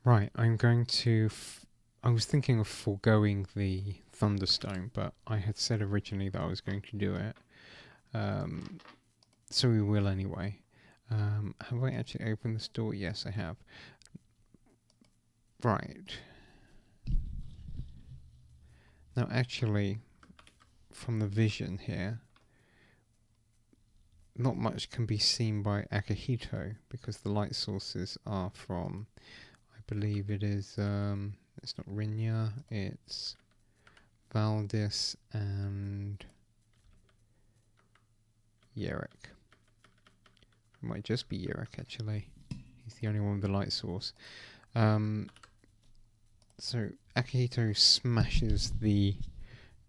Right, I'm going to. I was thinking of foregoing the Thunderstone, but I had said originally that I was going to do it. Um, so we will anyway. Have I actually opened this door? Yes, I have. Right. Now, actually, from the vision here, not much can be seen by Akihito because the light sources are from, I believe it is, it's not Rinya, it's Valdis and Yerek. It might just be Yerek, actually. He's the only one with the light source. So Akihito smashes the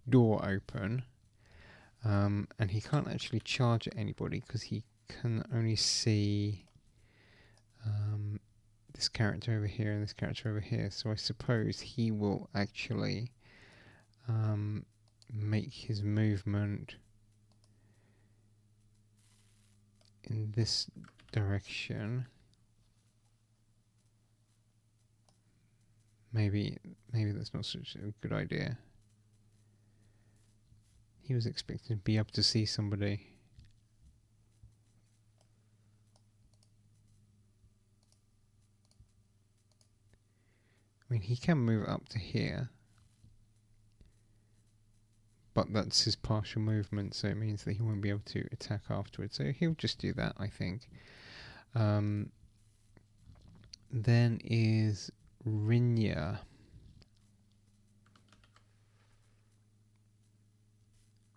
door open, and he can't actually charge at anybody because he can only see this character over here and this character over here. So I suppose he will actually make his movement in this direction. Maybe that's not such a good idea. He was expecting to be able to see somebody. I mean, he can move up to here, but that's his partial movement, so it means that he won't be able to attack afterwards. So he'll just do that, I think. Then is Rinya.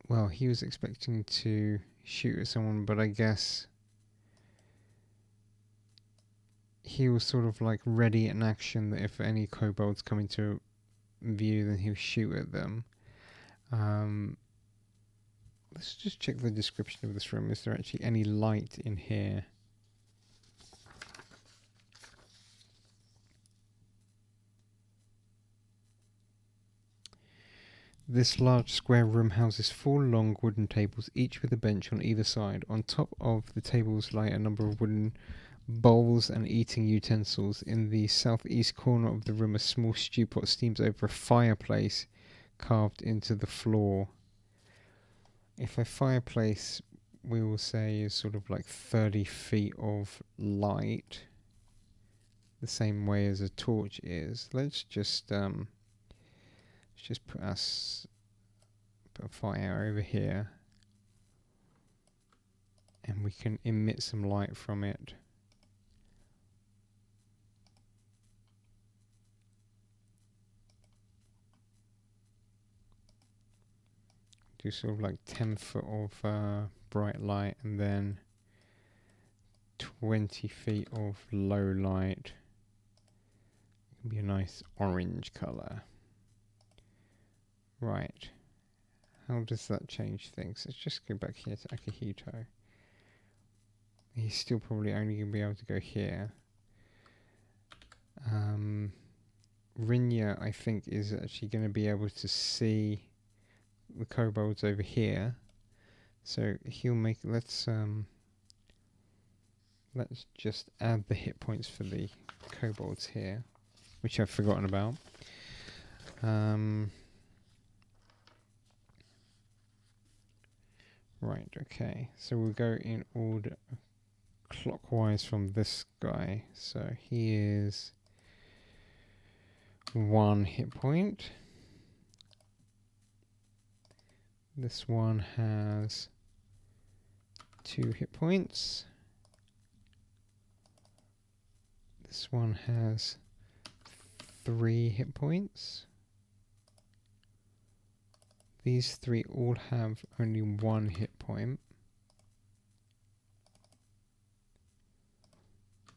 Well, he was expecting to shoot at someone, but I guess he was sort of like ready in action that if any kobolds come into view, then he'll shoot at them. Let's just check the description of this room. Is there actually any light in here? This large square room houses 4 long wooden tables, each with a bench on either side. On top of the tables lie a number of wooden bowls and eating utensils. In the southeast corner of the room, a small stew pot steams over a fireplace carved into the floor. If a fireplace, we will say, is sort of like 30 feet of light, the same way as a torch is, let's just put a fire over here, and we can emit some light from it. Do sort of like 10 foot of bright light, and then 20 feet of low light. It can be a nice orange colour. Right. How does that change things? Let's just go back here to Akihito. He's still probably only going to be able to go here. Rinya, I think, is actually going to be able to see the kobolds over here. So he'll make... Let's just add the hit points for the kobolds here, which I've forgotten about. Right, okay. So we'll go in order clockwise from this guy. So he is 1 hit point. This one has 2 hit points. This one has 3 hit points. These 3 all have only 1 hit point.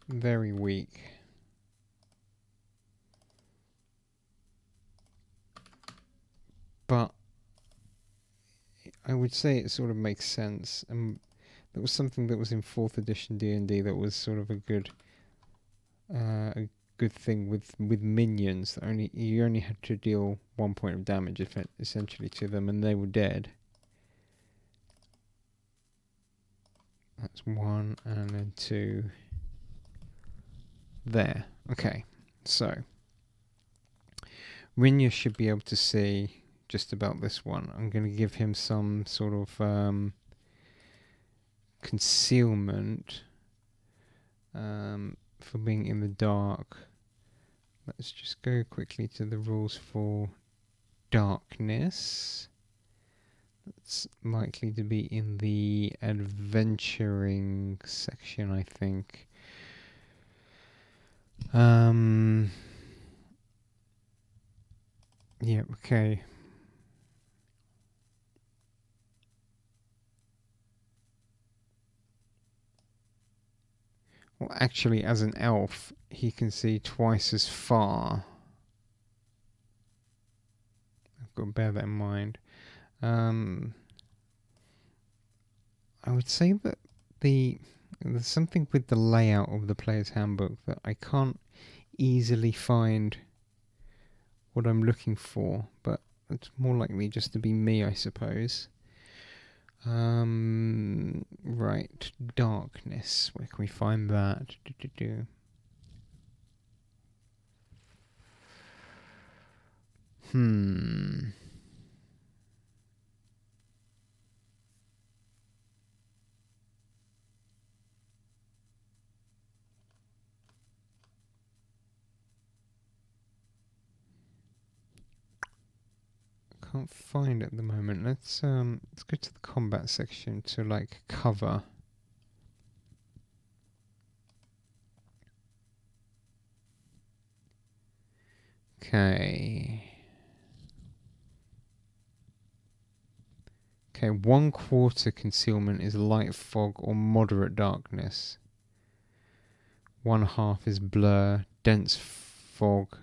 Very weak. But I would say it sort of makes sense. That was something that was in 4th edition D&D that was sort of a good thing with minions. That you only had to deal 1 point of damage essentially to them, and they were dead. That's 1, and then 2. There. Okay. So, Rinya should be able to see just about this one. I'm going to give him some sort of concealment for being in the dark. Let's just go quickly to the rules for darkness. It's likely to be in the adventuring section, I think. Yeah, okay. Well, actually, as an elf, he can see twice as far. I've got to bear that in mind. I would say that there's something with the layout of the player's handbook that I can't easily find what I'm looking for, but it's more likely just to be me, I suppose. Right, darkness. Where can we find that? Can't find it at the moment. Let's go to the combat section to like cover. Okay. Okay, 1/4 concealment is light fog or moderate darkness. 1/2 is blur, dense fog.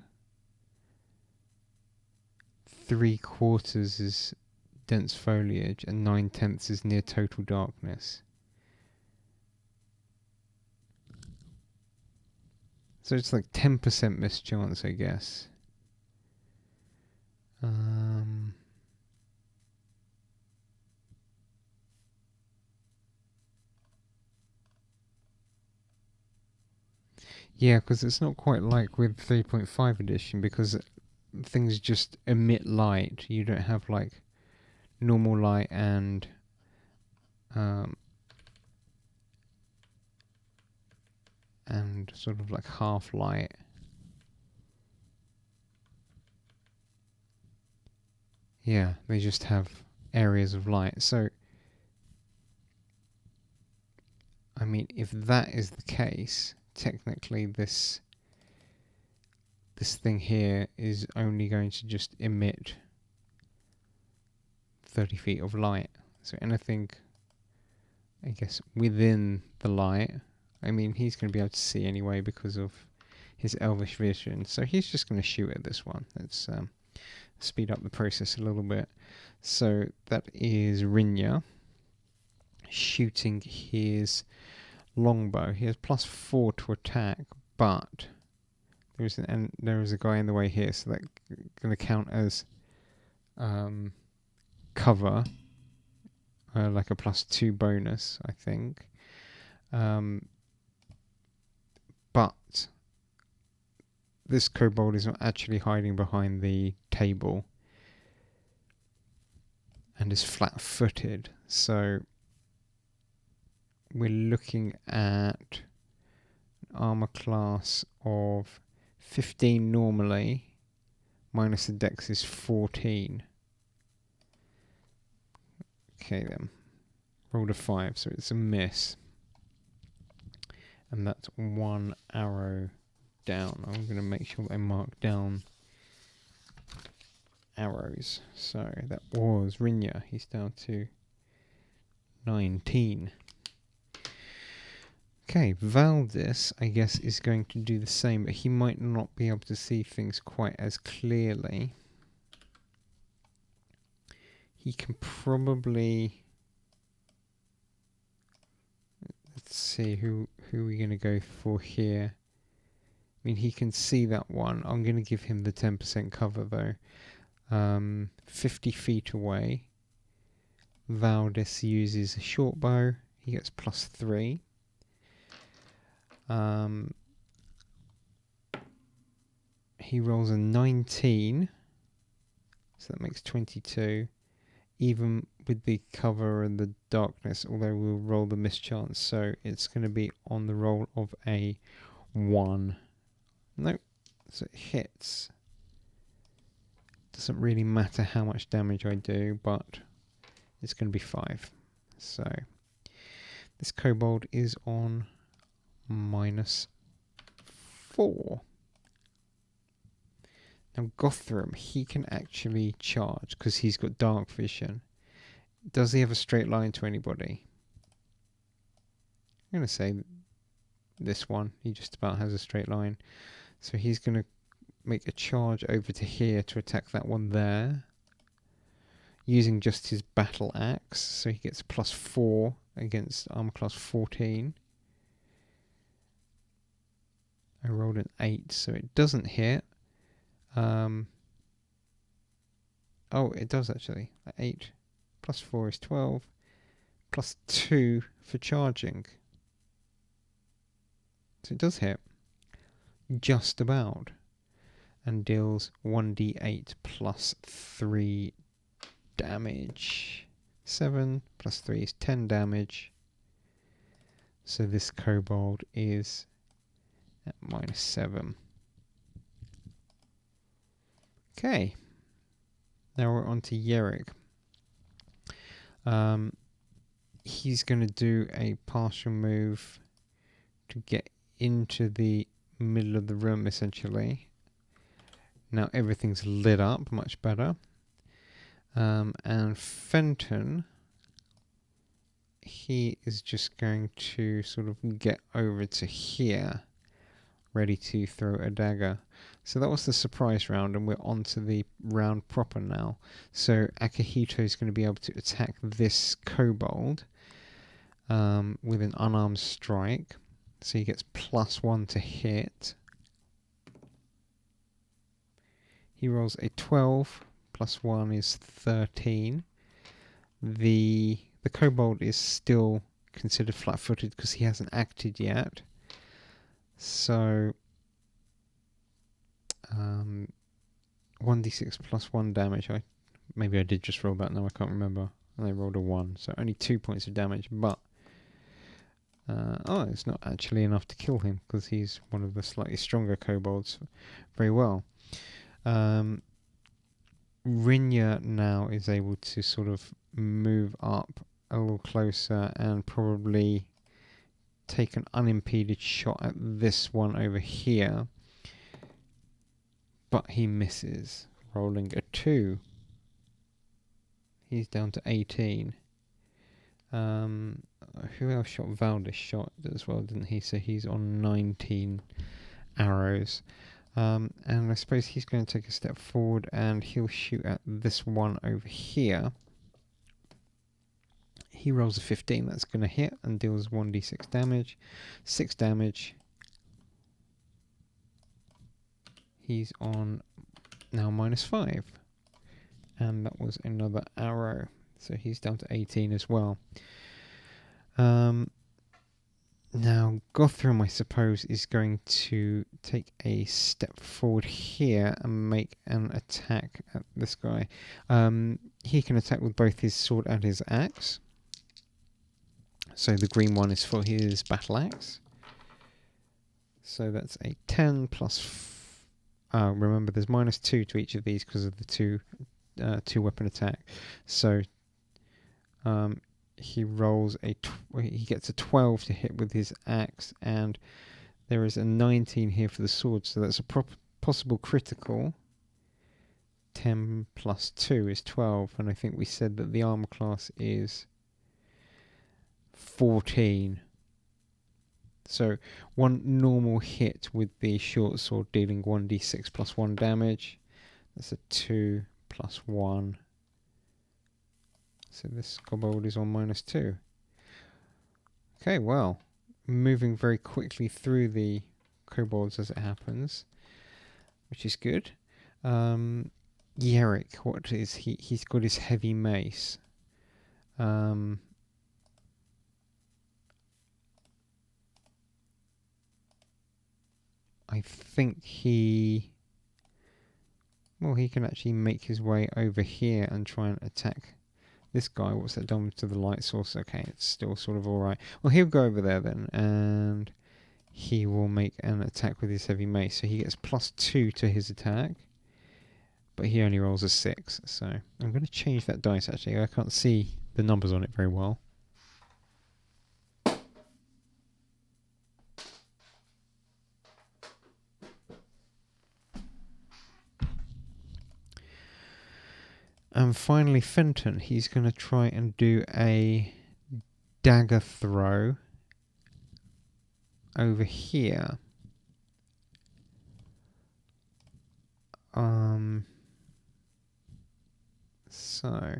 3/4 is dense foliage, and 9/10 is near total darkness. So it's like 10% mischance, I guess. Yeah, because it's not quite like with 3.5 edition, because things just emit light. You don't have like normal light and sort of like half light. Yeah, they just have areas of light. So, I mean, if that is the case, technically this thing here is only going to just emit 30 feet of light. So anything, I guess, within the light, I mean, he's going to be able to see anyway because of his elvish vision. So he's just going to shoot at this one. Let's speed up the process a little bit. So that is Rinya shooting his longbow. He has +4 to attack, but there is a guy in the way here, so that's going to count as cover, like a +2 bonus, I think. But this kobold is not actually hiding behind the table and is flat-footed, so we're looking at an armor class of 15 normally, minus the dex is 14. Okay then, rolled a 5, so it's a miss. And that's 1 arrow down. I'm going to make sure that I mark down arrows. So that was Rinya. He's down to 19. Okay, Valdis, I guess, is going to do the same, but he might not be able to see things quite as clearly. He can probably... Let's see, who are we going to go for here? I mean, he can see that one. I'm going to give him the 10% cover, though. 50 feet away. Valdis uses a short bow. He gets +3. He rolls a 19, so that makes 22. Even with the cover and the darkness, although we'll roll the mischance, so it's going to be on the roll of a 1. Nope, so it hits. Doesn't really matter how much damage I do, but it's going to be 5. So this kobold is on -4. Now Gothram, he can actually charge because he's got dark vision. Does he have a straight line to anybody? I'm going to say this one. He just about has a straight line. So he's going to make a charge over to here to attack that one there. Using just his battle axe. So he gets +4 against armor class 14. I rolled an 8, so it doesn't hit. Oh, it does actually. 8 +4 is 12. +2 for charging. So it does hit. Just about. And deals 1d8 +3 damage. 7 +3 is 10 damage. So this kobold is at -7. Okay. Now we're on to Yerrick. He's going to do a partial move to get into the middle of the room, essentially. Now everything's lit up much better. And Fenton, he is just going to sort of get over to here, ready to throw a dagger. So that was the surprise round, and we're on to the round proper now. So Akihito is going to be able to attack this kobold with an unarmed strike. So he gets +1 to hit. He rolls a 12, +1 is 13. The kobold is still considered flat-footed because he hasn't acted yet. So 1d6 +1 damage. Maybe I did just roll that. No, I can't remember. And I rolled a 1, so only 2 points of damage. But it's not actually enough to kill him because he's one of the slightly stronger kobolds. Very well. Rinya now is able to sort of move up a little closer and probably take an unimpeded shot at this one over here. But he misses, rolling a 2. He's down to 18. Who else shot? Valdis shot as well, didn't he? So he's on 19 arrows. And I suppose he's going to take a step forward and he'll shoot at this one over here. He rolls a 15, that's going to hit and deals 1d6 damage. 6 damage. He's on now -5. And that was another arrow. So he's down to 18 as well. Now, Gothram, I suppose, is going to take a step forward here and make an attack at this guy. He can attack with both his sword and his axe. So the green one is for his battle axe. So that's a 10 plus... remember, there's -2 to each of these because of the two weapon attack. So he rolls he gets a 12 to hit with his axe, and there is a 19 here for the sword, so that's a possible critical. 10 plus 2 is 12, and I think we said that the armor class is 14. So one normal hit with the short sword dealing 1d6 plus 1 damage. That's a 2 plus 1. So this kobold is on -2. Okay, well, moving very quickly through the kobolds as it happens, which is good. Yerrick, what is he? He's got his heavy mace. I think he Well, he can actually make his way over here and try and attack this guy. What's that done to the light source? Okay, it's still sort of alright. Well, he'll go over there then, and he will make an attack with his heavy mace. So he gets +2 to his attack, but he only rolls a 6. So I'm going to change that dice, actually. I can't see the numbers on it very well. And finally, Fenton, he's going to try and do a dagger throw over here. So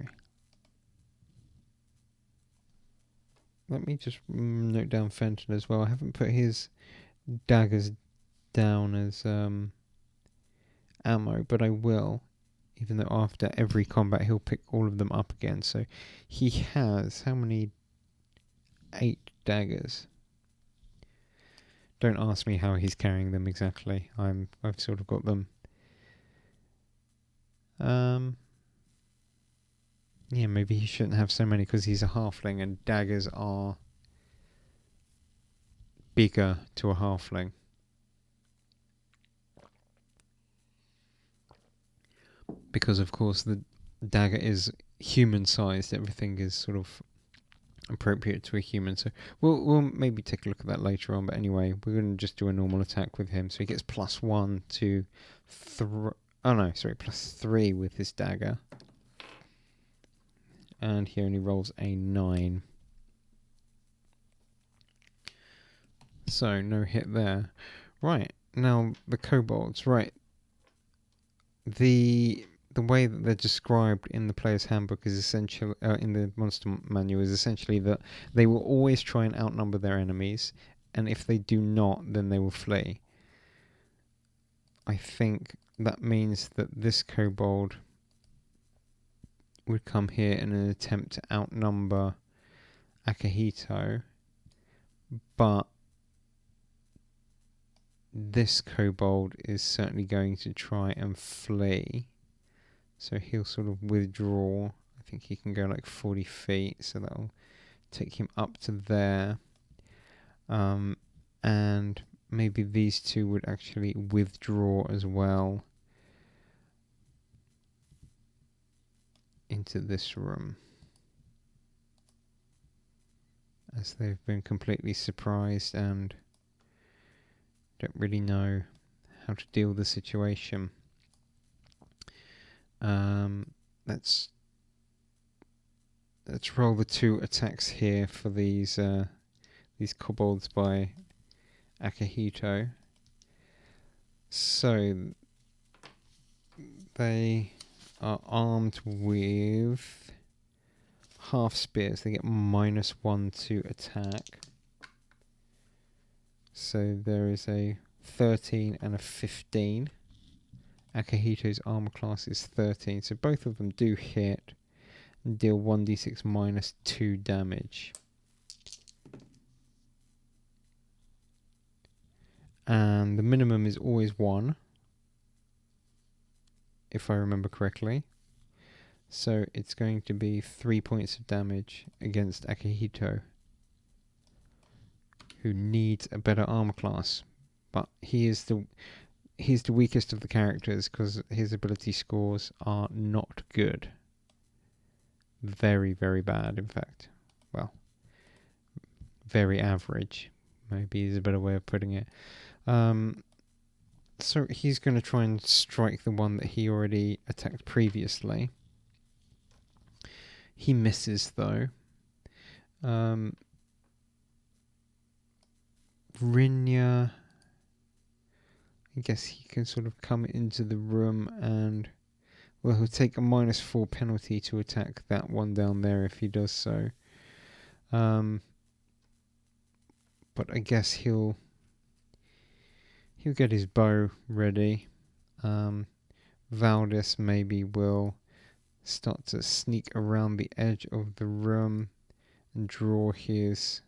let me just note down Fenton as well. I haven't put his daggers down as ammo, but I will. Even though after every combat he'll pick all of them up again. So he has, how many? 8 daggers. Don't ask me how he's carrying them exactly. I've sort of got them. Yeah, maybe he shouldn't have so many because he's a halfling and daggers are bigger to a halfling. Because of course the dagger is human sized, everything is sort of appropriate to a human. So we'll maybe take a look at that later on. But anyway, we're going to just do a normal attack with him. So he gets +1 to +3 with his dagger. And he only rolls a 9. So no hit there. Right, now the kobolds. Right. The way that they're described in the player's handbook is essentially, in the monster manual, is essentially that they will always try and outnumber their enemies, and if they do not, then they will flee. I think that means that this kobold would come here in an attempt to outnumber Akihito, but this kobold is certainly going to try and flee. So he'll sort of withdraw. I think he can go like 40 feet, so that'll take him up to there. And maybe these two would actually withdraw as well into this room, as they've been completely surprised and don't really know how to deal with the situation. Let's roll the 2 attacks here for these kobolds by Akihito. So they are armed with half spears. They get -1 to attack. So there is a 13 and a 15. Akihito's armor class is 13, so both of them do hit and deal 1d6 -2 damage. And the minimum is always 1, if I remember correctly. So it's going to be 3 points of damage against Akihito, who needs a better armor class. But he's the weakest of the characters because his ability scores are not good. Very, very bad, in fact. Well, very average, maybe is a better way of putting it. So he's going to try and strike the one that he already attacked previously. He misses, though. Rinya, I guess he can sort of come into the room and, well, he'll take a -4 penalty to attack that one down there if he does so. But I guess he'll get his bow ready. Valdis maybe will start to sneak around the edge of the room and draw his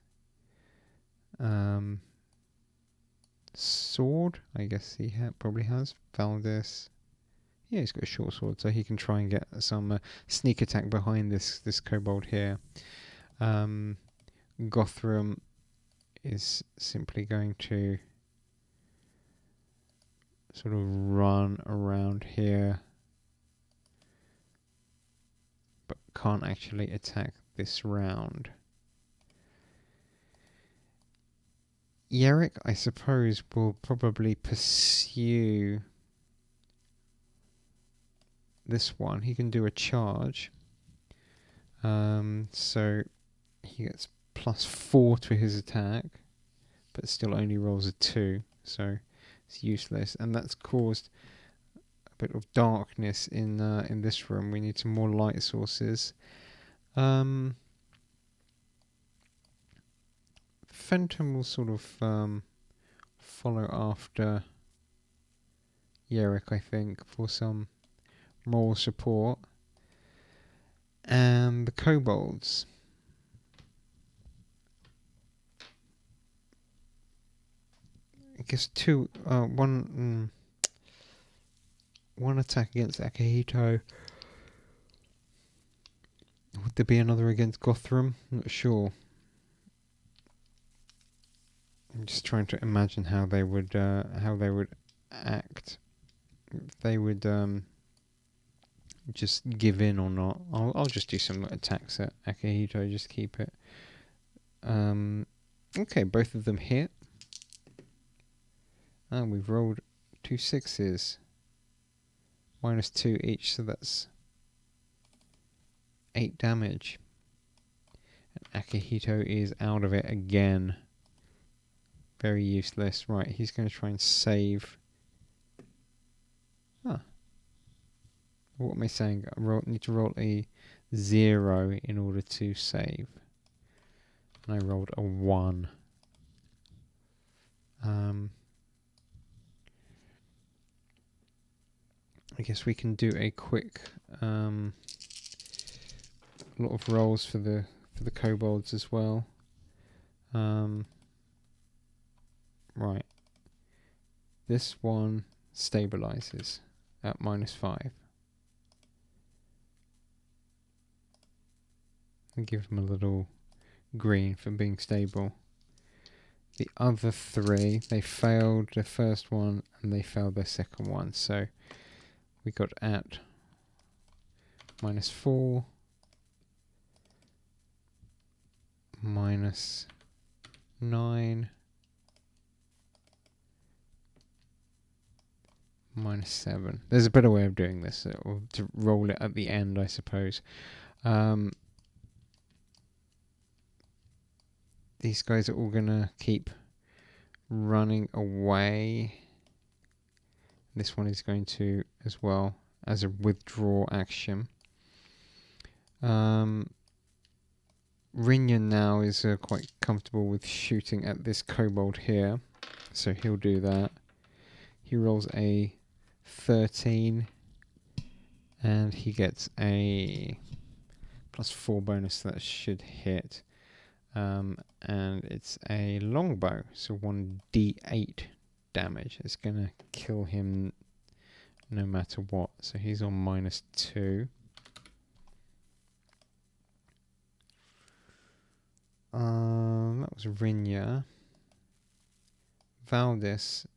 sword. I guess he probably has. Valdis. Yeah, he's got a short sword, so he can try and get some sneak attack behind this kobold here. Gothram is simply going to sort of run around here, but can't actually attack this round. Yerrick, I suppose, will probably pursue this one. He can do a charge. So he gets +4 to his attack, but still only rolls a 2, so it's useless. And that's caused a bit of darkness in this room. We need some more light sources. Fenton will sort of follow after Yerrick, I think, for some moral support. And the kobolds. I guess one attack against Akihito. Would there be another against Gothram? Not sure. I'm just trying to imagine how they would act. If they would just give in or not. I'll just do some attacks at Akihito. Just keep it. Okay, both of them hit. And we've rolled 2 6s. -2 each, so that's 8 damage. And Akihito is out of it again. Very useless. Right, he's going to try and save. What am I saying? I need to roll a 0 in order to save. And I rolled a 1. I guess we can do a quick lot of rolls for the kobolds as well. Right. This one stabilizes at -5. And give them a little green for being stable. The other 3, they failed the first one and they failed their second one. So we got at -4, -9, -7. There's a better way of doing this, or to roll it at the end, I suppose. These guys are all gonna keep running away. This one is going to as well as a withdraw action. Rinyan now is quite comfortable with shooting at this kobold here, so he'll do that. He rolls a 13 and he gets a +4 bonus, that should hit. And it's a longbow, so 1d8 damage. It's gonna kill him no matter what, so he's on -2. That was Rinya. Valdis,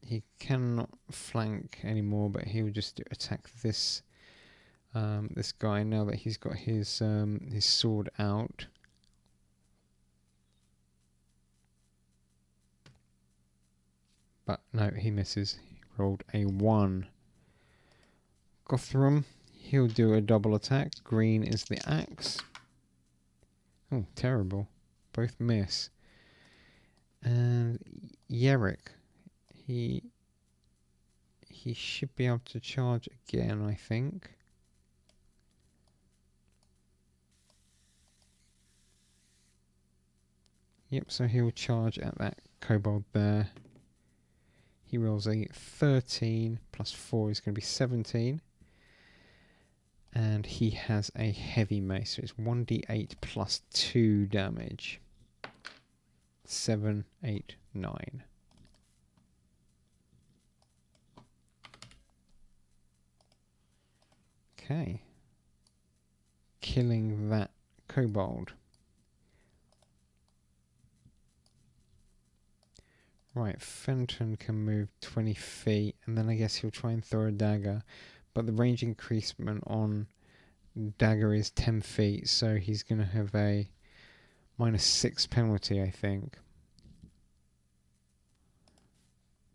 he cannot flank anymore, but he will just attack this this guy now that he's got his sword out. But no, he misses. He rolled a 1. Gothram, he'll do a double attack. Green is the axe. Oh, terrible. Both miss. And Yerrick, he should be able to charge again, I think. Yep, so he'll charge at that kobold there. He rolls a 13 +4 is going to be 17. And he has a heavy mace, so it's 1d8 +2 damage. 7, 8, 9. Okay. Killing that kobold. Right, Fenton can move 20 feet, and then I guess he'll try and throw a dagger, but the range increasement on dagger is 10 feet, so he's going to have a -6 penalty, I think.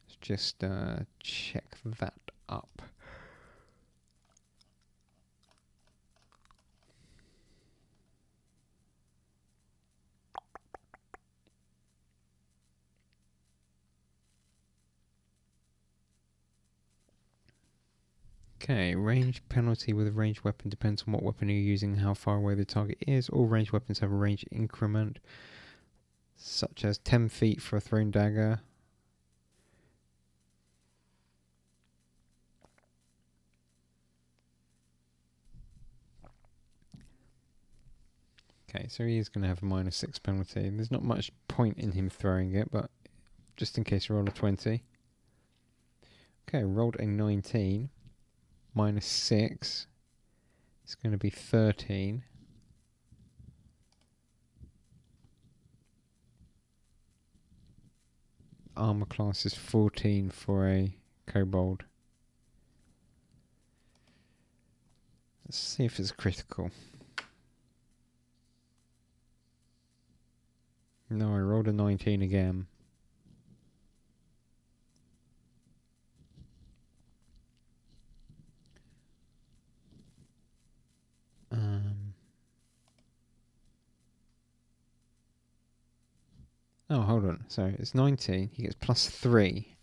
Let's just check that up. Okay, range penalty with a ranged weapon depends on what weapon you're using and how far away the target is. All ranged weapons have a range increment, such as 10 feet for a thrown dagger. Okay, so he is going to have a -6 penalty. There's not much point in him throwing it, but just in case you roll a 20. Okay, rolled a 19. -6. It's going to be 13. Armor class is 14 for a kobold. Let's see if it's critical. No, I rolled a 19 again. Oh, hold on. So it's 19. He gets +3.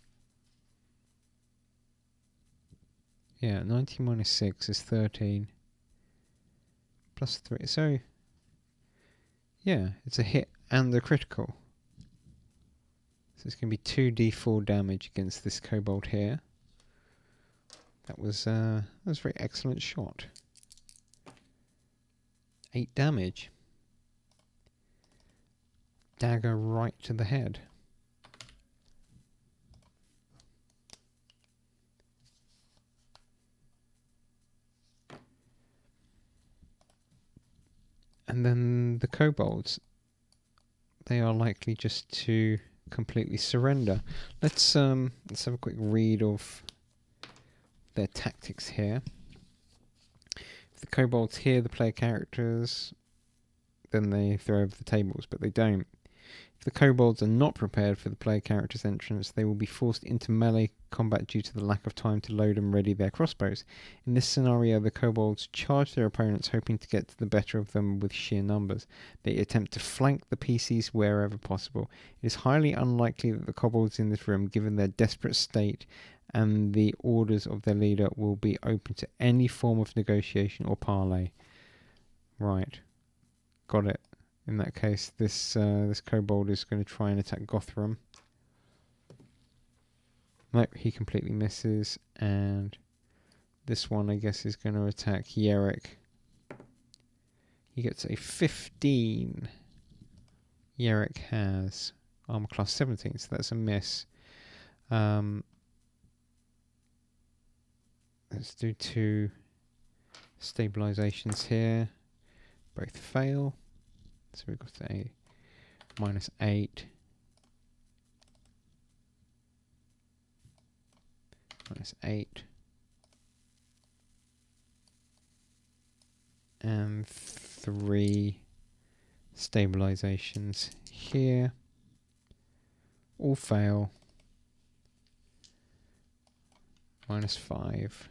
Yeah, 19 -6 is 13. +3. So, yeah, it's a hit and a critical. So it's going to be 2d4 damage against this kobold here. That was a very excellent shot. 8 damage. Dagger right to the head. And then the kobolds, they are likely just to completely surrender. Let's have a quick read of their tactics here. If the kobolds hear the player characters, then they throw over the tables, but they don't. If the kobolds are not prepared for the player character's entrance, they will be forced into melee combat due to the lack of time to load and ready their crossbows. In this scenario, the kobolds charge their opponents, hoping to get to the better of them with sheer numbers. They attempt to flank the PCs wherever possible. It is highly unlikely that the kobolds in this room, given their desperate state and the orders of their leader, will be open to any form of negotiation or parley. Right. Got it. In that case, this kobold is going to try and attack Gothram. Nope, he completely misses. And this one, I guess, is going to attack Yerrick. He gets a 15. Yerrick has armor class 17, so that's a miss. Let's do 2 stabilizations here. Both fail. So we've got a -8. -8. And 3 stabilizations here. All fail. -5.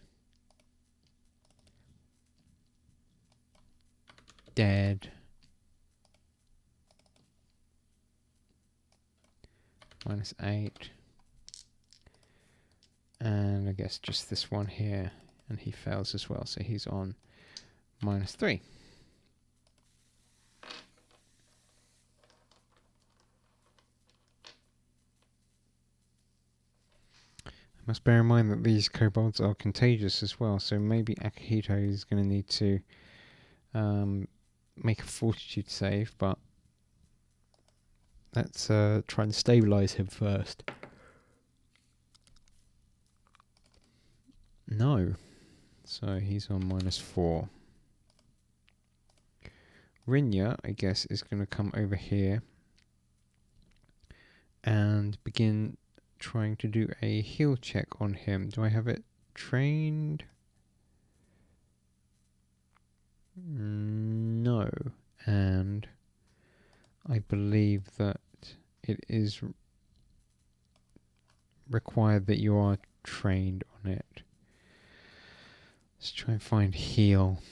Dead. -8. And I guess just this one here. And he fails as well, so he's on -3. I must bear in mind that these kobolds are contagious as well, so maybe Akihito is going to need to make a fortitude save, but let's try and stabilize him first. No. So he's on -4. Rinya, I guess, is going to come over here and begin trying to do a heal check on him. Do I have it trained? No. And I believe that it is required that you are trained on it. Let's try and find heal.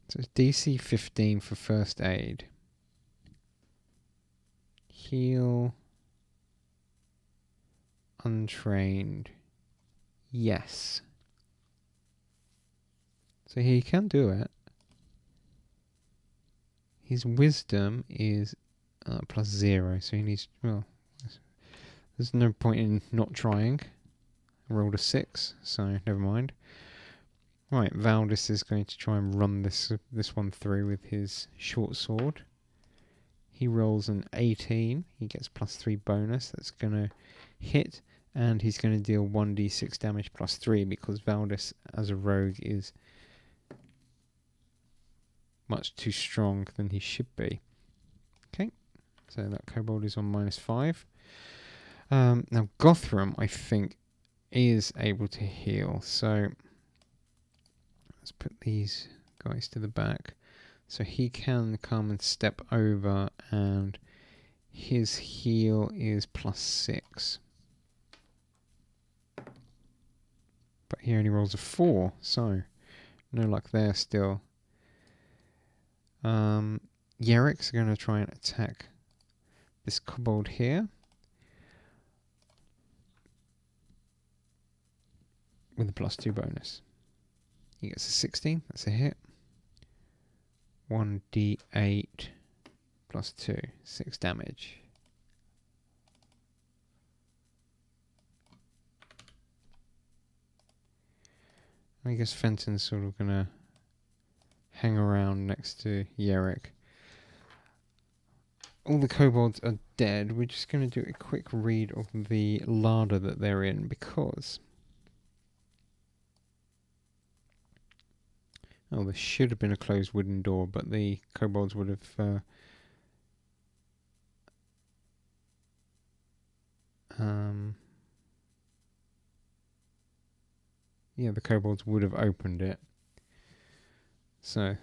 So it's DC 15 for first aid. Heal. Untrained. Yes. So he can do it. His wisdom is +0, so he needs... Well, there's no point in not trying. I rolled a 6, so never mind. Right, Valdis is going to try and run this one through with his short sword. He rolls an 18. He gets +3 bonus. That's going to hit, and he's going to deal 1d6 damage +3 because Valdis, as a rogue, is much too strong than he should be. Okay, so that kobold is on -5. Now Gothram, I think, is able to heal. So let's put these guys to the back. So he can come and step over, and his heal is +6. But he only rolls a 4, so no luck there still. Yerrick's going to try and attack this kobold here with a +2 bonus. He gets a 16, that's a hit. 1d8 +2, 6 damage. I guess Fenton's sort of going to hang around next to Yerrick. All the kobolds are dead. We're just going to do a quick read of the larder that they're in because... Oh, there should have been a closed wooden door, but the kobolds would have... yeah, the kobolds would have opened it. So...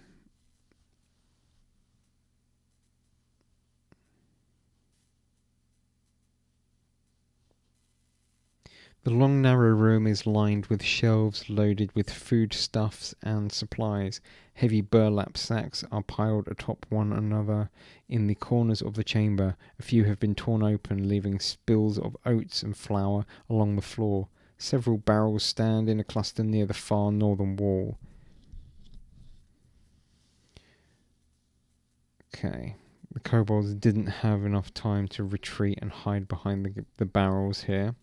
The long narrow room is lined with shelves loaded with foodstuffs and supplies. Heavy burlap sacks are piled atop one another in the corners of the chamber. A few have been torn open, leaving spills of oats and flour along the floor. Several barrels stand in a cluster near the far northern wall. Okay. The kobolds didn't have enough time to retreat and hide behind the barrels here.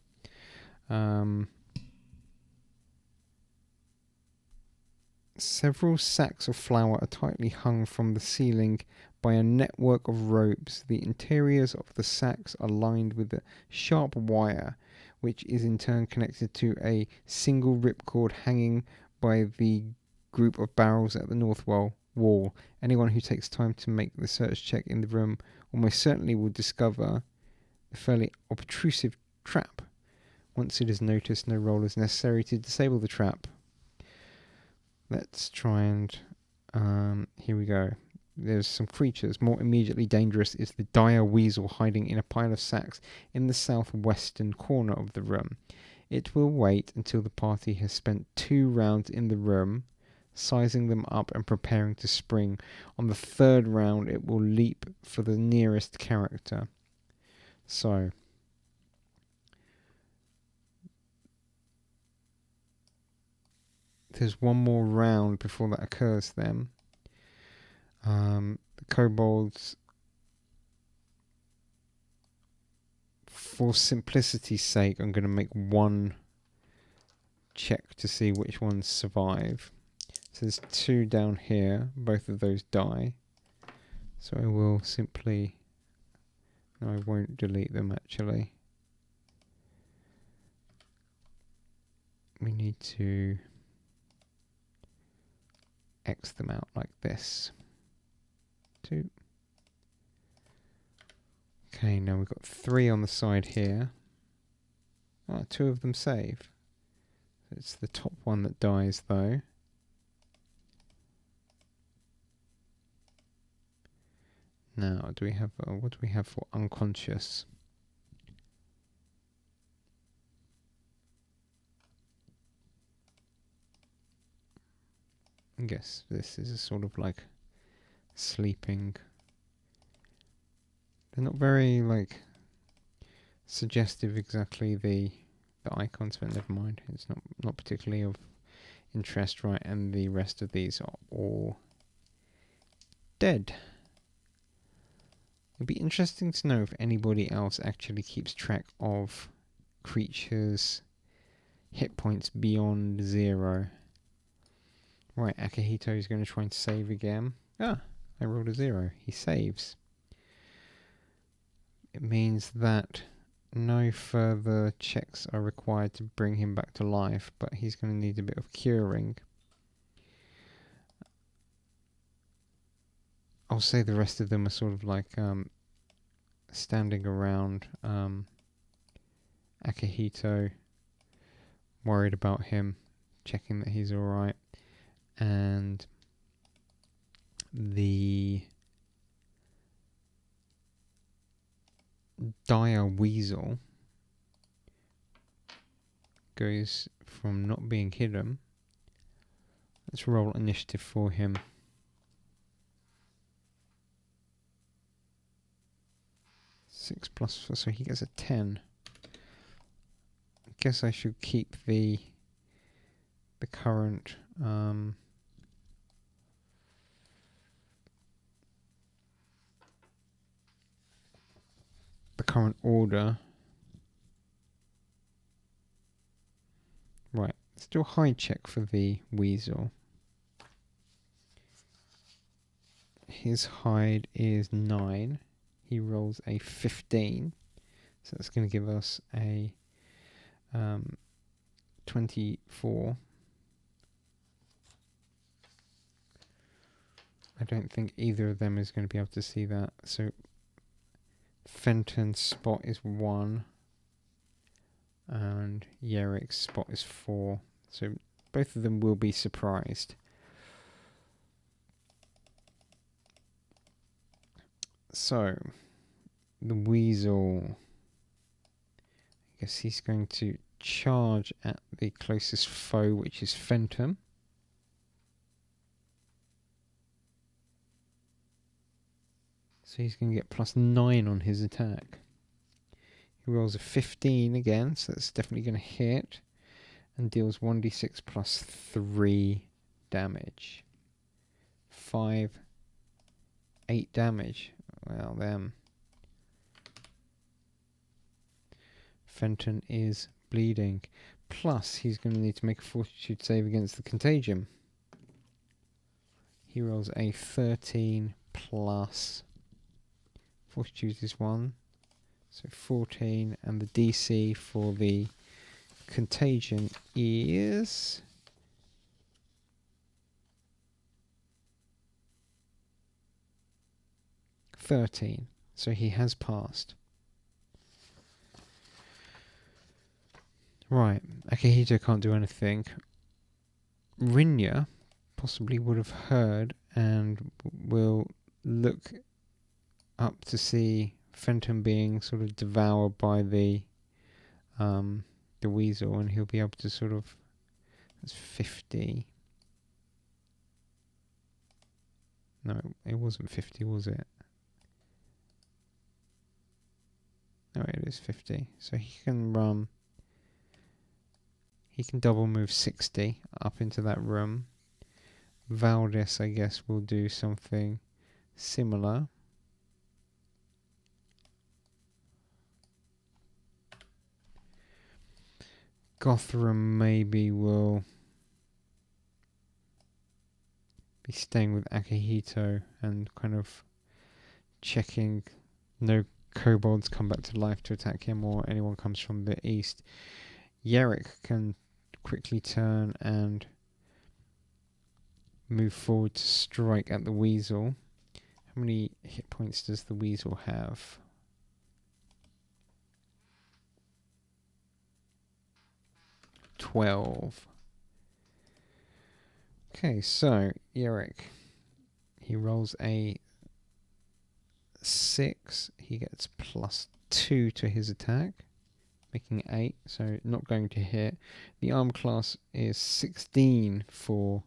Several sacks of flour are tightly hung from the ceiling by a network of ropes. The interiors of the sacks are lined with a sharp wire, which is in turn connected to a single ripcord hanging by the group of barrels at the north wall. Anyone who takes time to make the search check in the room almost certainly will discover a fairly obtrusive trap. Once it is noticed, no roll is necessary to disable the trap. Let's try and... here we go. There's some creatures. More immediately dangerous is the dire weasel hiding in a pile of sacks in the southwestern corner of the room. It will wait until the party has spent 2 rounds in the room, sizing them up and preparing to spring. On the 3rd round, it will leap for the nearest character. So... there's one more round before that occurs then. The kobolds, for simplicity's sake, I'm going to make one check to see which ones survive. So there's 2 down here. Both of those die. So I will simply... No, I won't delete them actually. we need to X them out like this. 2. Okay, now we've got 3 on the side here. 2 of them save. It's the top one that dies though. Now, do we have what do we have for unconscious? I guess this is a sort of like sleeping. They're not very like suggestive exactly, the icons, but never mind. It's not particularly of interest, right? And the rest of these are all dead. It'd be interesting to know if anybody else actually keeps track of creatures' hit points beyond 0. Right, Akihito is going to try and save again. I rolled a 0. He saves. It means that no further checks are required to bring him back to life, but he's going to need a bit of curing. I'll say the rest of them are sort of like standing around Akihito, worried about him, checking that he's alright. And the dire weasel goes from not being hidden. Let's roll initiative for him. 6 plus 4, so he gets a 10. I guess I should keep the current order. Right, let's do a hide check for the weasel. His hide is 9. He rolls a 15. So that's going to give us a 24. I don't think either of them is going to be able to see that. So Fenton's spot is 1. And Yerik's spot is 4. So both of them will be surprised. So the weasel, I guess he's going to charge at the closest foe, which is Fenton. So he's going to get +9 on his attack. He rolls a 15 again, so that's definitely going to hit, and deals 1d6 plus 3 damage. 5, 8 damage. Well then. Fenton is bleeding. Plus, he's going to need to make a fortitude save against the contagion. He rolls a 13 plus... Fortitude is 1. So 14, and the DC for the contagion is... 13. So he has passed. Right, Akihito can't do anything. Rinya possibly would have heard and will look up to see Fenton being sort of devoured by the weasel, and he'll be able to sort of... That's 50. No, it wasn't 50, was it? No, it is 50. So he can double move 60 up into that room. Valdis, I guess, will do something similar. Gothram maybe will be staying with Akihito and kind of checking no kobolds come back to life to attack him or anyone comes from the east. Yerik can quickly turn and move forward to strike at the weasel. How many hit points does the weasel have? 12. Okay, so Yerrick, he rolls a 6. He gets +2 to his attack, making 8, so not going to hit. The arm class is 16 for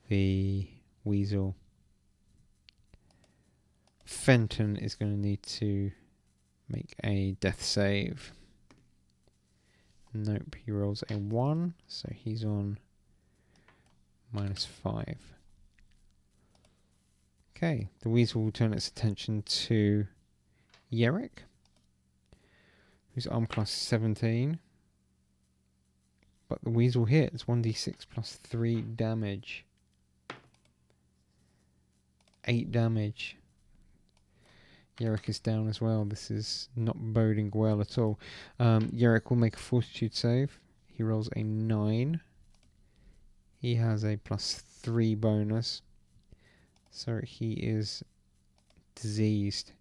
the weasel. Fenton is going to need to make a death save. Nope, he rolls a 1, so he's on -5. Okay, the weasel will turn its attention to Yerrick, whose arm class is 17. But the weasel hits 1d6 +3 damage. 8 damage. Yerrick is down as well. This is not boding well at all. Yerrick will make a fortitude save. He rolls a 9. He has a +3 bonus. So he is diseased.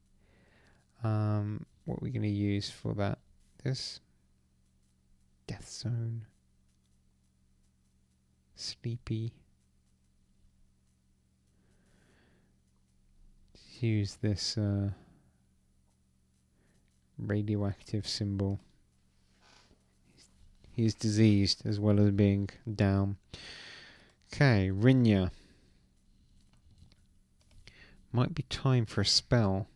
What are we going to use for that? This death zone. Sleepy. Let's use this radioactive symbol. He is diseased as well as being down. Okay, Rinya. Might be time for a spell.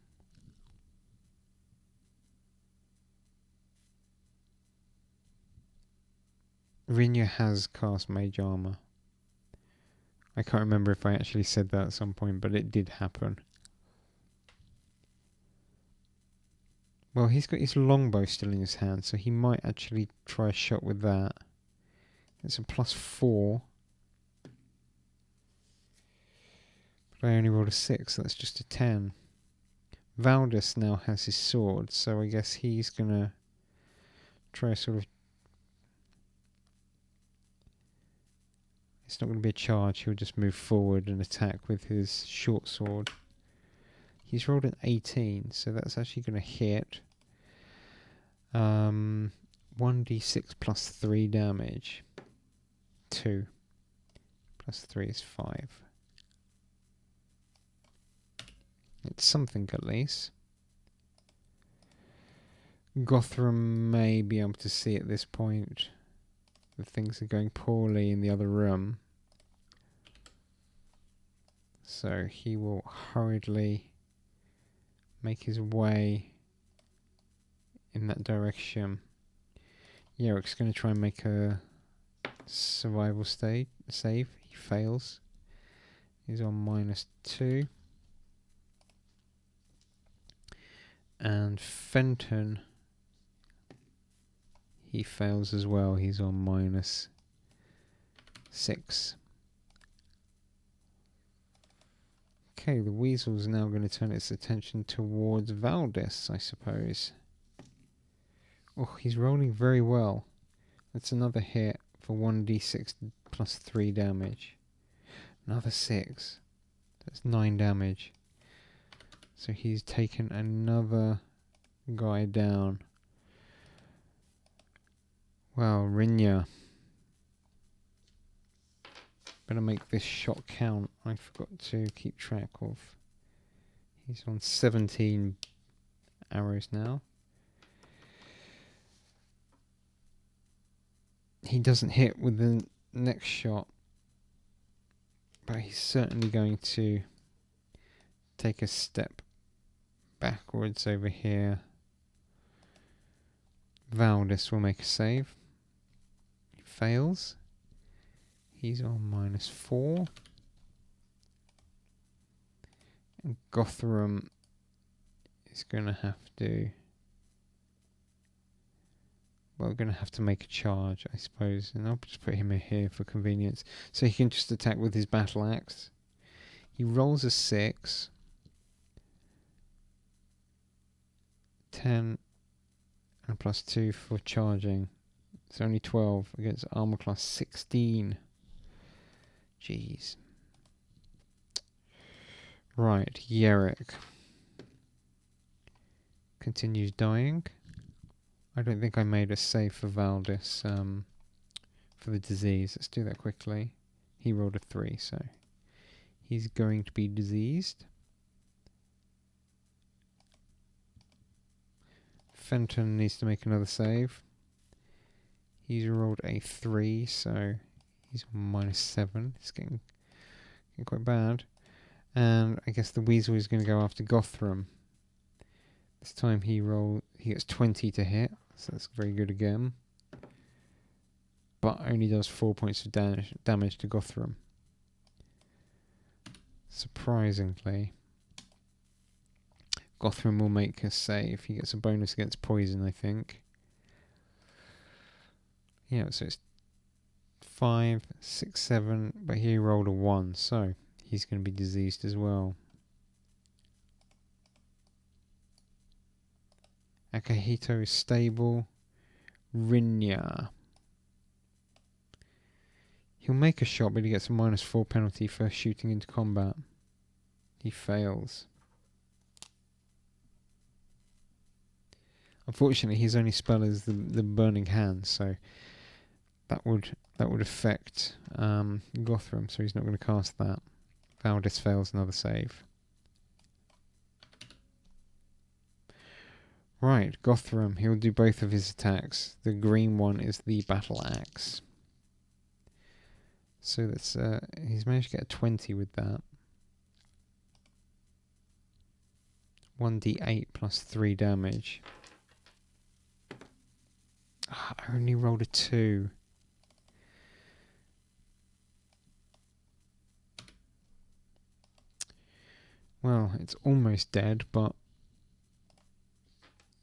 Rinya has cast Mage Armor. I can't remember if I actually said that at some point, but it did happen. Well, he's got his longbow still in his hand, so he might actually try a shot with that. It's a +4. But I only rolled a 6, so that's just a 10. Valdis now has his sword, so I guess he's going to try a sort of... It's not going to be a charge, he'll just move forward and attack with his short sword. He's rolled an 18, so that's actually going to hit. 1d6 +3 damage. 2. +3 is 5. It's something at least. Gothram may be able to see at this point that things are going poorly in the other room. So he will hurriedly make his way in that direction. Yerrick's going to try and make a survival save. He fails. He's on -2. And Fenton, he fails as well. He's on -6. Okay, the weasel's now going to turn its attention towards Valdis, I suppose. Oh, he's rolling very well. That's another hit for 1d6 +3 damage. Another 6. That's 9 damage. So he's taken another guy down. Wow, Rinya. Better make this shot count. I forgot to keep track of. He's on 17 arrows now. He doesn't hit with the next shot, but he's certainly going to take a step backwards over here. Valdis will make a save. He fails. He's on -4. And Gothram is going to have to... Well, we're going to have to make a charge, I suppose. And I'll just put him in here for convenience. So he can just attack with his battle axe. He rolls a 6. 10 and +2 for charging. It's only 12 against armor class 16. Jeez. Right, Yerrick continues dying. I don't think I made a save for Valdis for the disease. Let's do that quickly. He rolled a 3, so he's going to be diseased. Fenton needs to make another save. He's rolled a 3, so he's -7. It's getting quite bad. And I guess the Weasel is going to go after Gothram. This time he gets 20 to hit, so that's very good again. But only does 4 points of damage to Gothram. Surprisingly. Gothram will make a save. He gets a bonus against poison, I think. Yeah, so it's 5, 6, 7, but he rolled a 1, so he's going to be diseased as well. Akihito is stable. Rinya. He'll make a shot, but he gets a -4 penalty for shooting into combat. He fails. Unfortunately, his only spell is the Burning Hand, so that would affect Gothram, so he's not going to cast that. Valdis fails another save. Right, Gothram, he'll do both of his attacks. The green one is the Battle Axe. So that's he's managed to get a 20 with that. 1d8 plus 3 damage. I only rolled a 2. Well, it's almost dead, but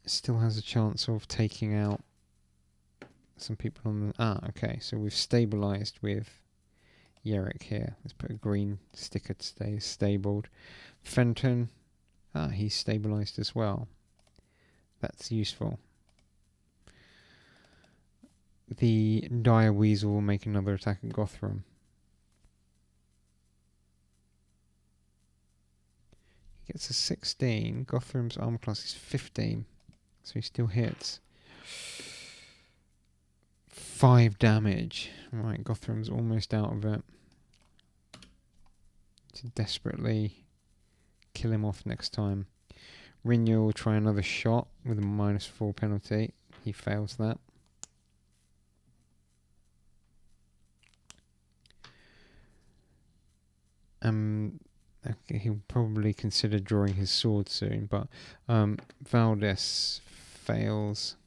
it still has a chance of taking out some people on the... okay, so we've stabilised with Yerrick here. Let's put a green sticker to stay stabled. Fenton, he's stabilised as well. That's useful. The Dire Weasel will make another attack at Gothram. He gets a 16. Gotham's armor class is 15. So he still hits. 5 damage. Right, Gotham's almost out of it. To desperately kill him off next time. Rinya will try another shot with a -4 penalty. He fails that. Okay, he'll probably consider drawing his sword soon, but Valdis fails.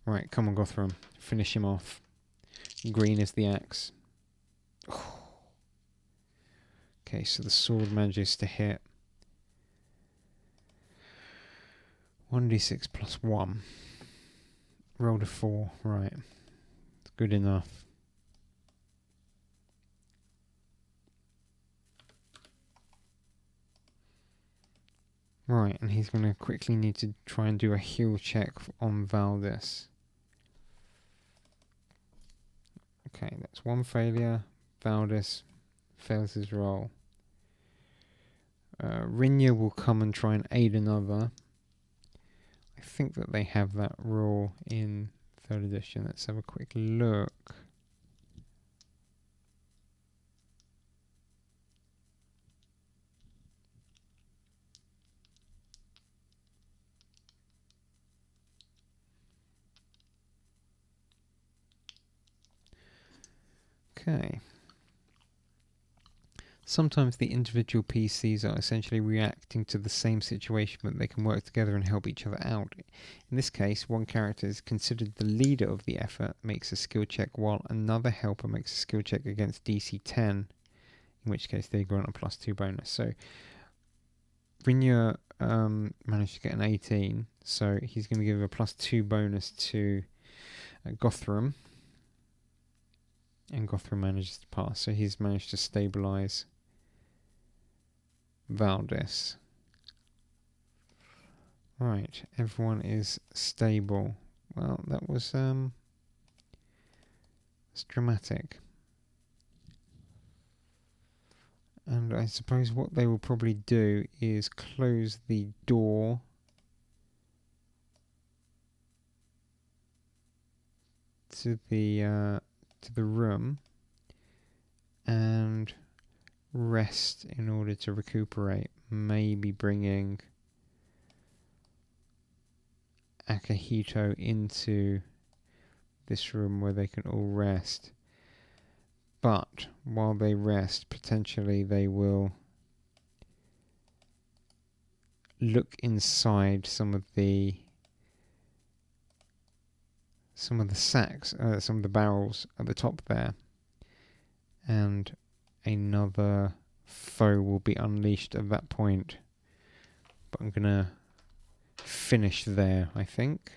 Right, come on, Gothram. Finish him off. Green is the axe. Okay, so the sword manages to hit. 1d6 plus 1. Rolled a 4, right. It's good enough. Right, and he's going to quickly need to try and do a heal check on Valdis. Okay, that's 1 failure. Valdis fails his roll. Rinya will come and try and aid another. I think that they have that rule in 3rd edition. Let's have a quick look. Okay. Sometimes the individual PCs are essentially reacting to the same situation, but they can work together and help each other out. In this case, one character is considered the leader of the effort, makes a skill check, while another helper makes a skill check against DC 10, in which case they grant a +2 bonus. So Rinya managed to get an 18, so he's going to give a +2 bonus to Gothram. And Gothram manages to pass, so he's managed to stabilise Valdis. Right, everyone is stable. Well, that was it's dramatic. And I suppose what they will probably do is close the door to the room and rest in order to recuperate. Maybe bringing Akihito into this room where they can all rest. But while they rest, potentially they will look inside some of the sacks, some of the barrels at the top there, and another foe will be unleashed at that point. But I'm gonna finish there, I think.